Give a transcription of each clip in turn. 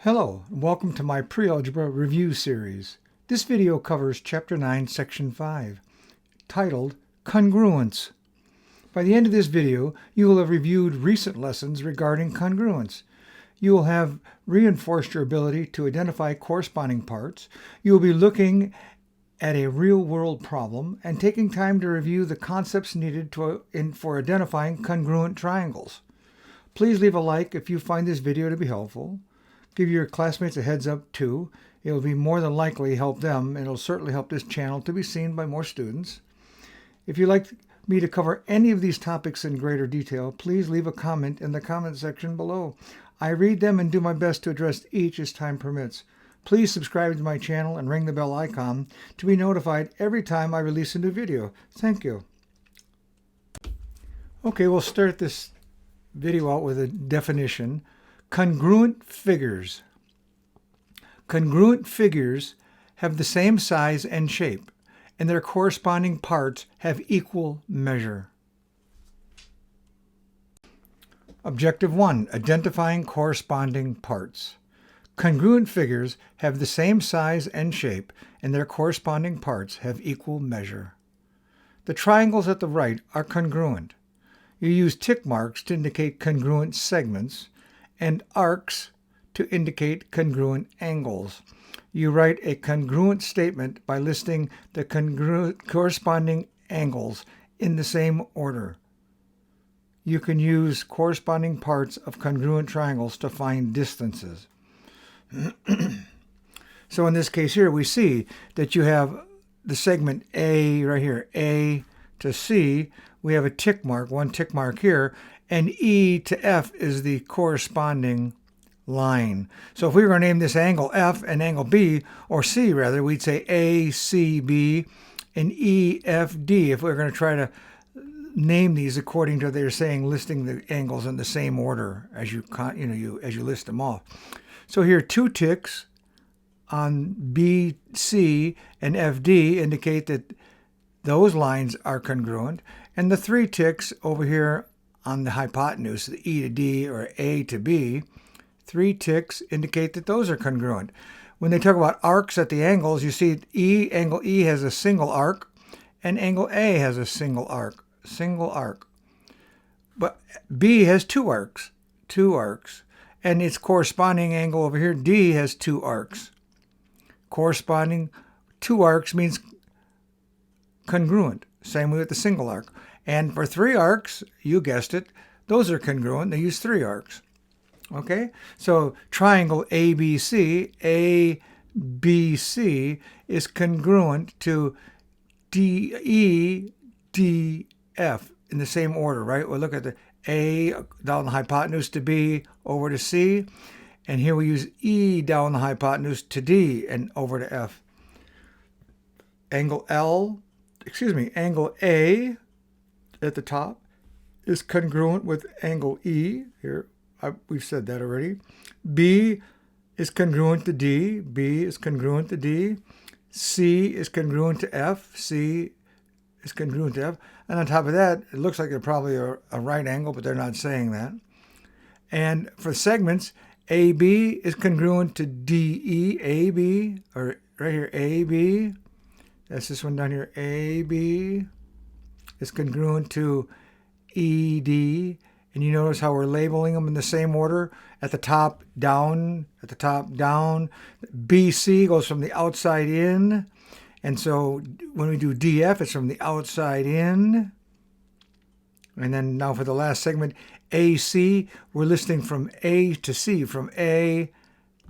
Hello, and welcome to my Pre-Algebra review series. This video covers Chapter 9, Section 5, titled Congruence. By the end of this video, you will have reviewed recent lessons regarding congruence. You will have reinforced your ability to identify corresponding parts. You will be looking at a real-world problem and taking time to review the concepts needed for identifying congruent triangles. Please leave a like if you find this video to be helpful. Give your classmates a heads up too. It will be more than likely help them, and it will certainly help this channel to be seen by more students. If you'd like me to cover any of these topics in greater detail, please leave a comment in the comment section below. I read them and do my best to address each as time permits. Please subscribe to my channel and ring the bell icon to be notified every time I release a new video. Thank you. Okay, we'll start this video out with a definition. Congruent figures. Congruent figures have the same size and shape, and their corresponding parts have equal measure. Objective 1. Identifying corresponding parts. Congruent figures have the same size and shape, and their corresponding parts have equal measure. The triangles at the right are congruent. You use tick marks to indicate congruent segments, and arcs to indicate congruent angles. You write a congruent statement by listing the corresponding angles in the same order. You can use corresponding parts of congruent triangles to find distances. So in this case here, we see that you have the segment A right here, A to C. We have a tick mark, one tick mark here, and E to F is the corresponding line. So if we were going to name this angle F and angle B, or C rather, we'd say ACB and EFD if we were going to try to name these according to they're saying, listing the angles in the same order as you list them off. So here, two ticks on BC and FD indicate that those lines are congruent, and the three ticks over here on the hypotenuse, the E to D or A to B, three ticks indicate that those are congruent. When they talk about arcs at the angles, you see angle E has a single arc, and angle A has a single arc. But B has two arcs, and its corresponding angle over here, D, has two arcs. Corresponding two arcs means congruent. Same way with the single arc. And for three arcs, you guessed it, those are congruent. They use three arcs. Okay? So triangle ABC, ABC is congruent to DE, DF in the same order, right? We'll look at the A down the hypotenuse to B over to C. And here we use E down the hypotenuse to D and over to F. Angle A at the top is congruent with angle E. Here, we've said that already. B is congruent to D. B is congruent to D. C is congruent to F. C is congruent to F. And on top of that, it looks like they're probably a right angle, but they're not saying that. And for segments, AB is congruent to DE. AB, or right here, AB. That's this one down here. AB is congruent to ED. And you notice how we're labeling them in the same order. At the top, down. At the top, down. BC goes from the outside in. And so when we do DF, it's from the outside in. And then now for the last segment, AC, we're listing from A to C. From A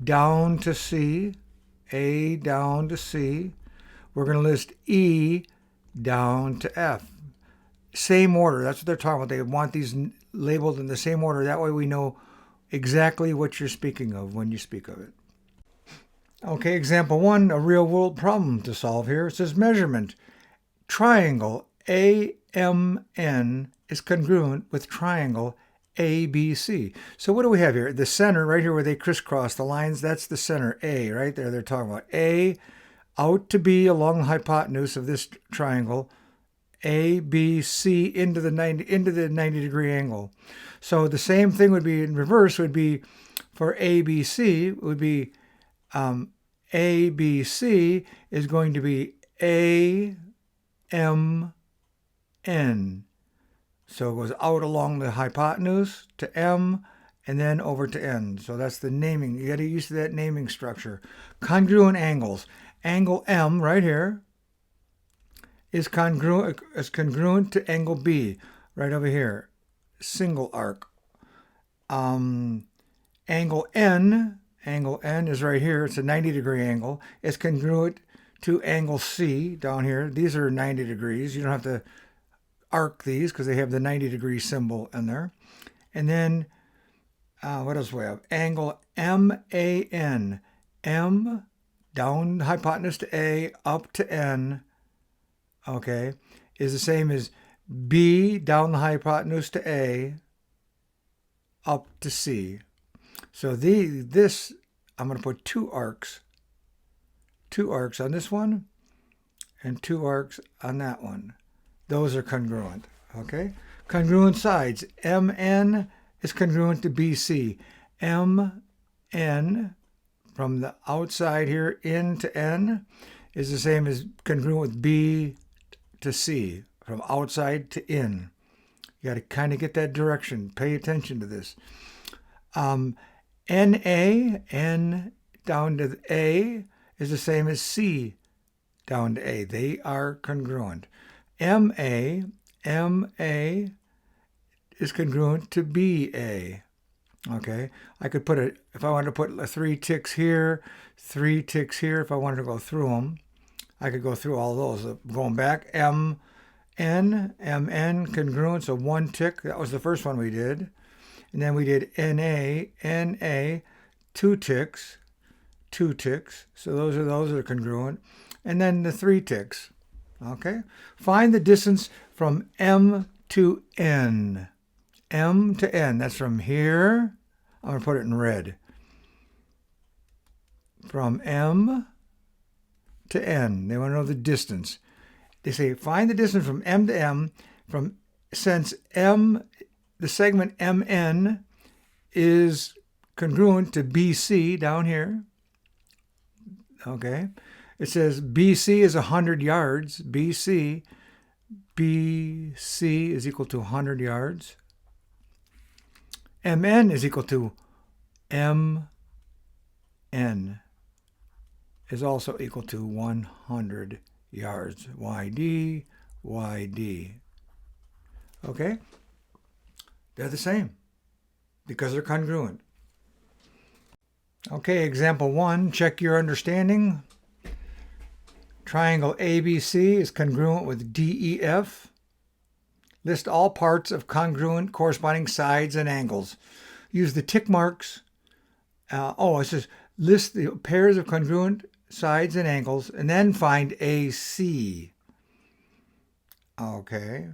down to C. A down to C. We're going to list E down to F. Same order. That's what they're talking about. They want these labeled in the same order. That way we know exactly what you're speaking of when you speak of it. Okay, example 1, a real-world problem to solve here. It says measurement. Triangle AMN is congruent with triangle ABC. So what do we have here? The center, right here where they crisscross the lines, that's the center, A, right there. They're talking about A out to B along the hypotenuse of this triangle, A, B, C into the 90 degree angle. So the same thing would be in reverse, would be for ABC, it would be ABC is going to be AMN. So it goes out along the hypotenuse to M and then over to N. So that's the naming. You got to get used to that naming structure. Congruent angles. Angle M right here is congruent to angle B right over here. Single arc. Angle N is right here. It's a 90-degree angle. It's congruent to angle C down here. These are 90 degrees. You don't have to arc these because they have the 90-degree symbol in there. And then, what else do we have? Angle MAN. M down the hypotenuse to A, up to N, okay, is the same as B down the hypotenuse to A, up to C. So this, I'm going to put two arcs on this one and two arcs on that one. Those are congruent, okay? Congruent sides. MN is congruent to BC. MN from the outside here in to N is the same as congruent with B to C, from outside to in. You got to kind of get that direction. Pay attention to this. N down to A is the same as C down to A. They are congruent. MA is congruent to BA. Okay, I could put it, if I wanted to put 3 ticks here, 3 ticks here, if I wanted to go through them, I could go through all those. Going back, MN congruent, so 1 tick, that was the first one we did. And then we did NA, 2 ticks, so those are congruent. And then the 3 ticks, okay? Find the distance from M to N. M to N, that's from here, I'm going to put it in red. From M to N, they want to know the distance. They say find the distance from M to M, since M, the segment MN is congruent to BC down here. Okay, it says BC is 100 yards. BC is equal to 100 yards. MN is equal to MN is also equal to 100 yards. YD. Okay? They're the same because they're congruent. Okay, example 1, check your understanding. Triangle ABC is congruent with DEF. List all parts of congruent corresponding sides and angles. Use the tick marks. It says list the pairs of congruent sides and angles and then find AC. Okay.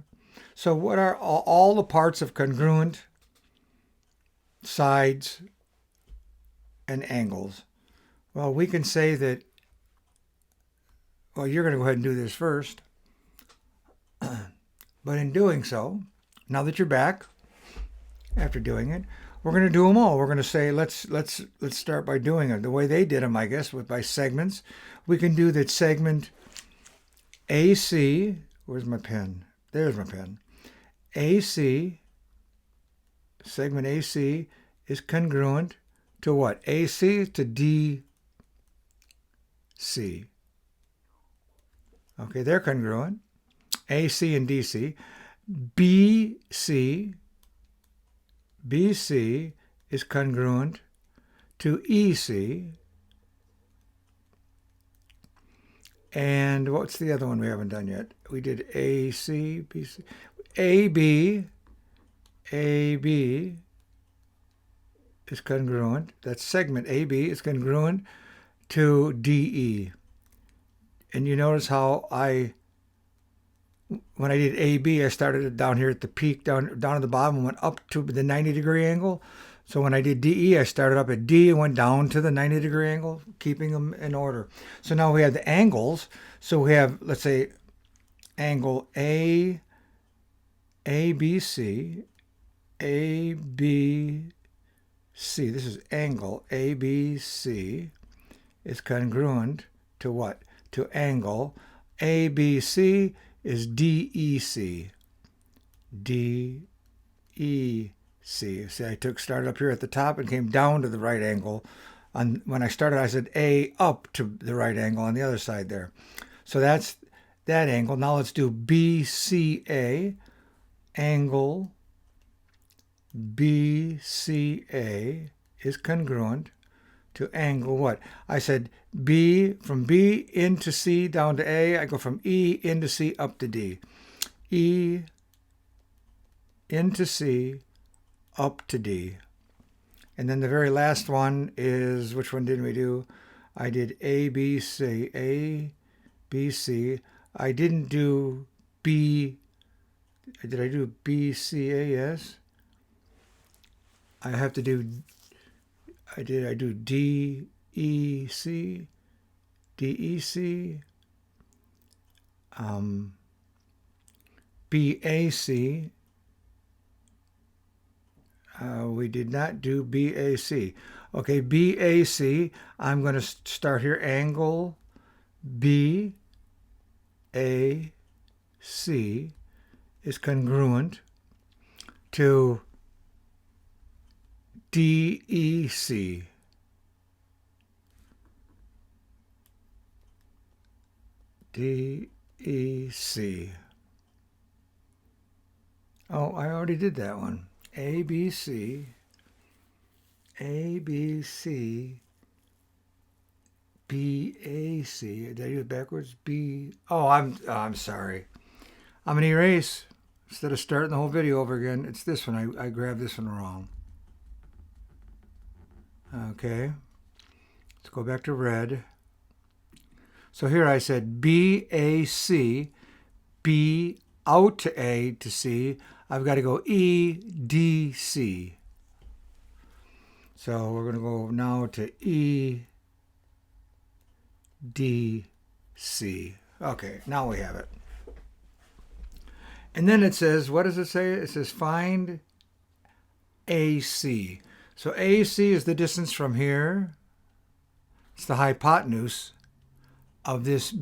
So what are all the parts of congruent sides and angles? Well, we can say that, well, you're going to go ahead and do this first. But in doing so, now that you're back, after doing it, we're going to do them all. We're going to say, let's start by doing it the way they did them, I guess, by segments. We can do that segment AC. Where's my pen? There's my pen. Segment AC is congruent to what? AC to DC. Okay, they're congruent. AC and DC. BC is congruent to EC. And what's the other one we haven't done yet? We did AC, BC. AB is congruent. That's segment AB is congruent to DE. And you notice how when I did AB, I started it down here at the peak, down at the bottom, and went up to the 90-degree angle. So when I did DE, I started up at D and went down to the 90-degree angle, keeping them in order. So now we have the angles. So we have, let's say, angle ABC, ABC this is angle ABC, is congruent to what? To angle ABC is DEC. DEC. See, I started up here at the top and came down to the right angle. When I started, I said A up to the right angle on the other side there. So that's that angle. Now let's do BCA. Angle BCA is congruent to angle what? I said B, from B into C down to A. I go from E into C up to D. E into C up to D. And then the very last one is, which one didn't we do? I did ABC. ABC. I didn't do B. Did I do BCA? Yes. I have to do, I do DEC, DEC, BAC. We did not do BAC. Okay, BAC, I'm going to start here. Angle BAC is congruent to DEC. DEC. Oh, I already did that one. ABC. ABC. BAC. Did I do it backwards? B. Oh, I'm sorry. I'm going to erase. Instead of starting the whole video over again, it's this one. I grabbed this one wrong. Okay. Let's go back to red. So here I said BAC, B out to A to C. I've got to go EDC. So we're going to go now to EDC. Okay, now we have it. And then it says, what does it say? It says find AC. So AC is the distance from here. It's the hypotenuse of this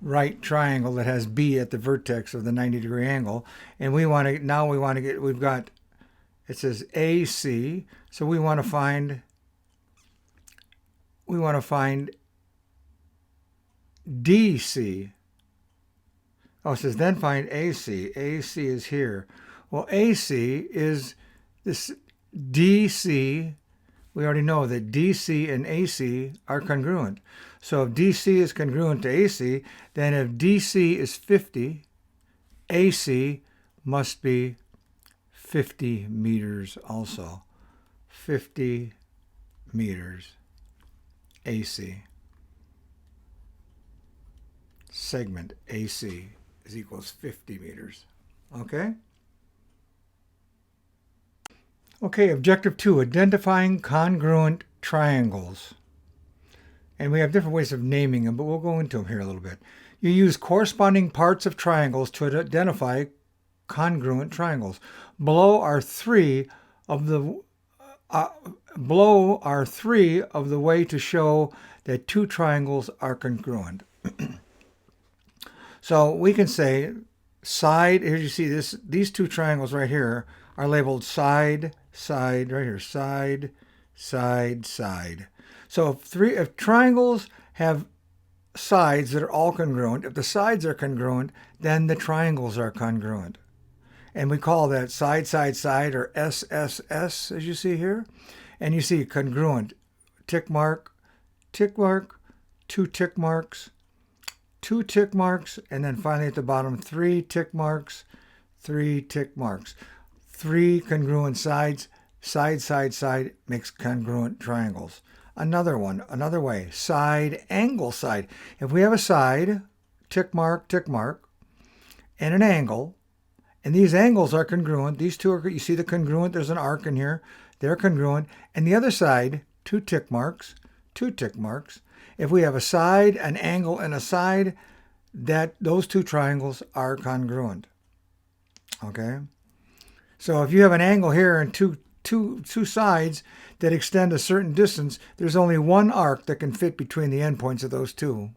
right triangle that has B at the vertex of the 90-degree angle. And we want to, now we want to get, we've got, it says AC. So we want to find DC. Oh, it says then find AC. AC is here. Well, AC is this DC. We already know that DC and AC are congruent. So if DC is congruent to AC, then if DC is 50, AC must be 50 meters also. 50 meters AC. Segment AC is equals 50 meters. Okay? Okay, objective 2, identifying congruent triangles. And we have different ways of naming them, but we'll go into them here a little bit. You use corresponding parts of triangles to identify congruent triangles. Below are three of the way to show that two triangles are congruent. So we can say side, here you see this, these two triangles right here are labeled side, side, right here, side, side, side. So if triangles have sides that are all congruent, if the sides are congruent, then the triangles are congruent. And we call that side, side, side, or SSS, as you see here. And you see congruent, tick mark, two tick marks, two tick marks, and then finally at the bottom, three tick marks, three tick marks. Three congruent sides, side, side, side makes congruent triangles. Another one, another way, side, angle, side. If we have a side, tick mark, and an angle, and these angles are congruent, these two are, you see the congruent, there's an arc in here, they're congruent, and the other side, two tick marks. If we have a side, an angle, and a side, those two triangles are congruent. Okay? So if you have an angle here and two two sides that extend a certain distance, there's only one arc that can fit between the endpoints of those two.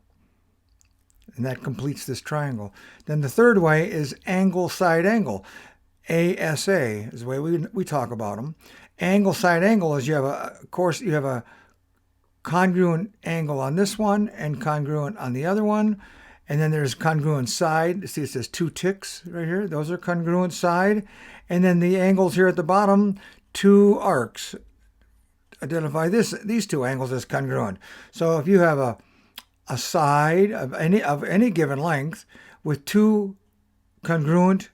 And that completes this triangle. Then the third way is angle side angle. ASA is the way we talk about them. Angle side angle is you have a congruent angle on this one and congruent on the other one. And then there's congruent side. See, it says 2 ticks right here. Those are congruent side. And then the angles here at the bottom, 2 arcs. Identify these 2 angles as congruent. So if you have a side of any given length with 2 congruent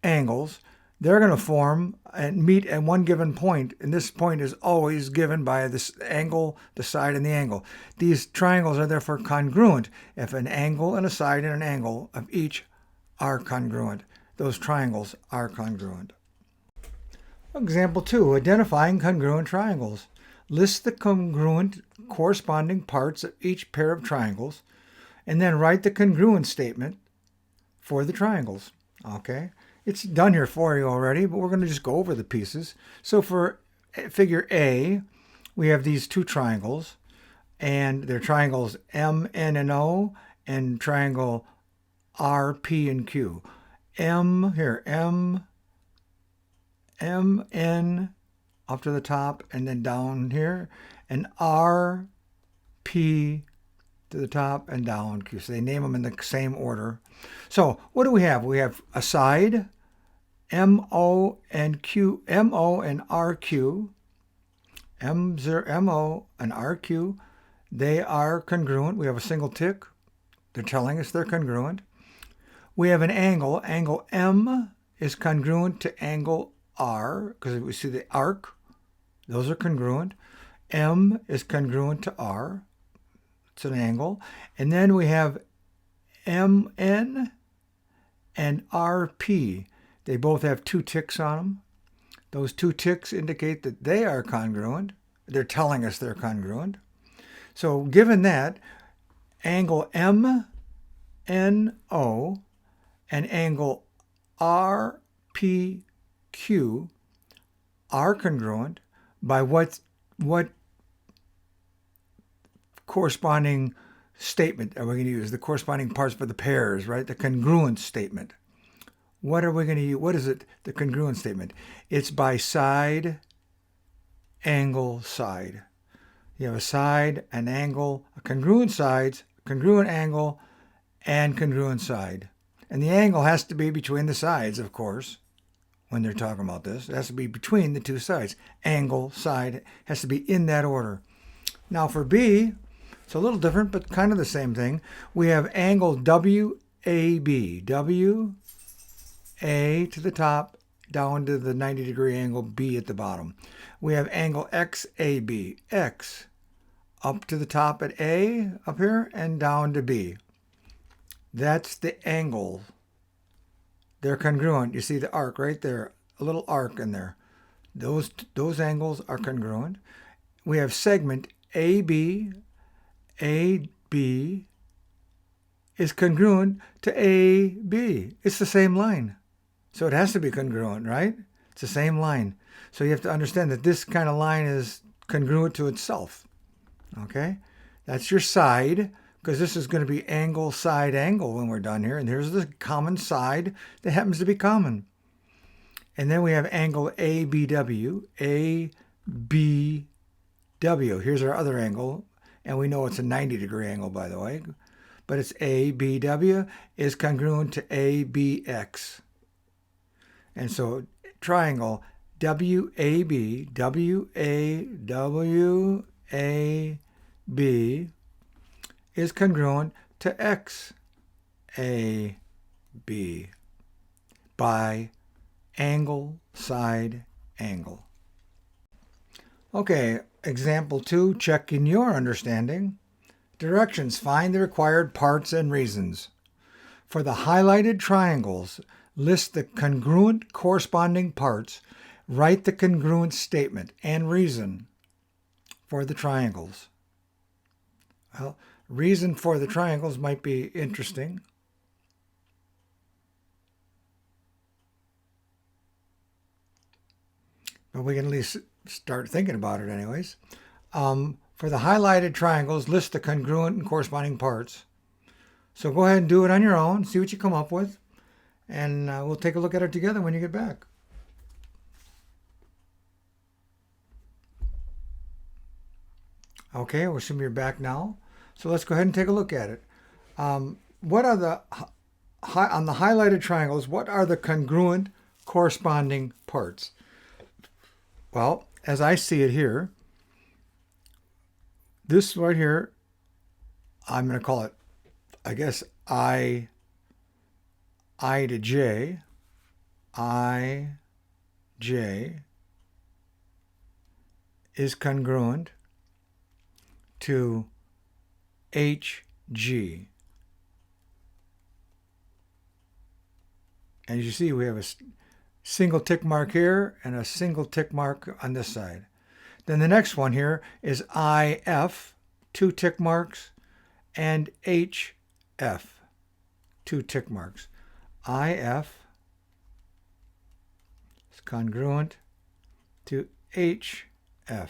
angles, they're going to form and meet at one given point, and this point is always given by this angle, the side, and the angle. These triangles are therefore congruent if an angle and a side and an angle of each are congruent. Those triangles are congruent. Example 2, identifying congruent triangles. List the congruent corresponding parts of each pair of triangles, and then write the congruent statement for the triangles. Okay? It's done here for you already, but we're going to just go over the pieces. So for figure A, we have these 2 triangles, and they're triangles M, N, and O, and triangle R, P, and Q. M, N, up to the top, and then down here, and R, P, to the top, and down Q. So they name them in the same order. So what do we have? We have a side, MO and Q, MO and RQ, MO and RQ, they are congruent. We have a single tick. They're telling us they're congruent. We have an angle. Angle M is congruent to angle R, because we see the arc. Those are congruent. M is congruent to R. It's an angle. And then we have MN and RP. They both have 2 ticks on them. Those 2 ticks indicate that they are congruent. They're telling us they're congruent. So given that, angle MNO and angle RPQ are congruent by what corresponding statement are we going to use? The corresponding parts for the pairs, right? The congruent statement. What are we going to use? What is it? The congruent statement. It's by side, angle, side. You have a side, an angle, a congruent sides, congruent angle, and congruent side. And the angle has to be between the sides, of course, when they're talking about this. It has to be between the 2 sides. Angle, side, has to be in that order. Now for B, it's a little different, but kind of the same thing. We have angle WAB. W, A to the top, down to the 90-degree angle B at the bottom. We have angle XAB. X, up to the top at A, up here, and down to B. That's the angle. They're congruent. You see the arc right there, a little arc in there. Those angles are congruent. We have segment AB. AB is congruent to AB. It's the same line. So it has to be congruent, right? It's the same line. So you have to understand that this kind of line is congruent to itself. Okay? That's your side, because this is going to be angle, side, angle when we're done here. And here's the common side that happens to be common. And then we have angle ABW. ABW. Here's our other angle. And we know it's a 90-degree angle, by the way. But it's ABW is congruent to ABX. And so triangle WAB, WAWAB is congruent to XAB by angle, side, angle. Okay, example 2, checking your understanding. Directions, find the required parts and reasons. For the highlighted triangles, list the congruent corresponding parts, write the congruent statement and reason for the triangles. Well, reason for the triangles might be interesting. but we can at least start thinking about it anyways. For the highlighted triangles, list the congruent and corresponding parts. So go ahead and do it on your own, see what you come up with, and we'll take a look at it together when you get back. Okay, we'll assume you're back now. So let's go ahead and take a look at it. What are the, on the highlighted triangles, what are the congruent corresponding parts? Well, as I see it here, this right here, I'm going to call it, I guess, I to J, J is congruent to HG. And as you see, we have a single tick mark here and a single tick mark on this side. Then the next one here is IF, 2 tick marks, and HF, 2 tick marks. IF is congruent to HF.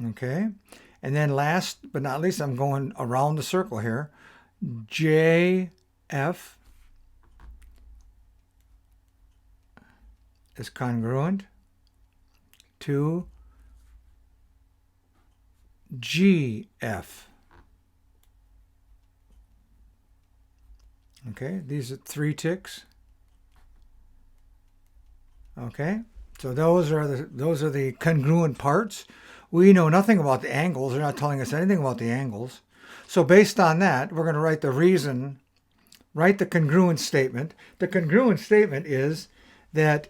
Okay, and then last but not least, I'm going around the circle here. JF is congruent to GF. Okay, these are 3 ticks. Okay, so those are the congruent parts. We know nothing about the angles. They're not telling us anything about the angles. So based on that, we're going to write the reason, write the congruent statement. The congruent statement is that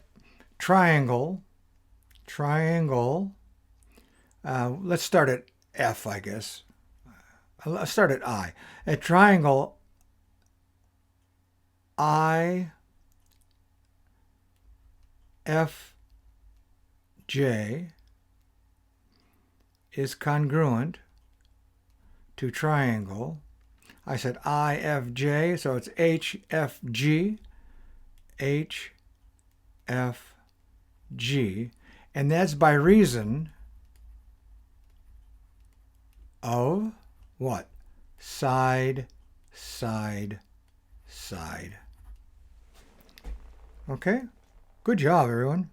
triangle, let's start at F, I guess. Let's start at I. A triangle IFJ is congruent to triangle. I said IFJ, so it's HFG, HFG, and that's by reason of what? Side, side, side. Okay, good job, everyone.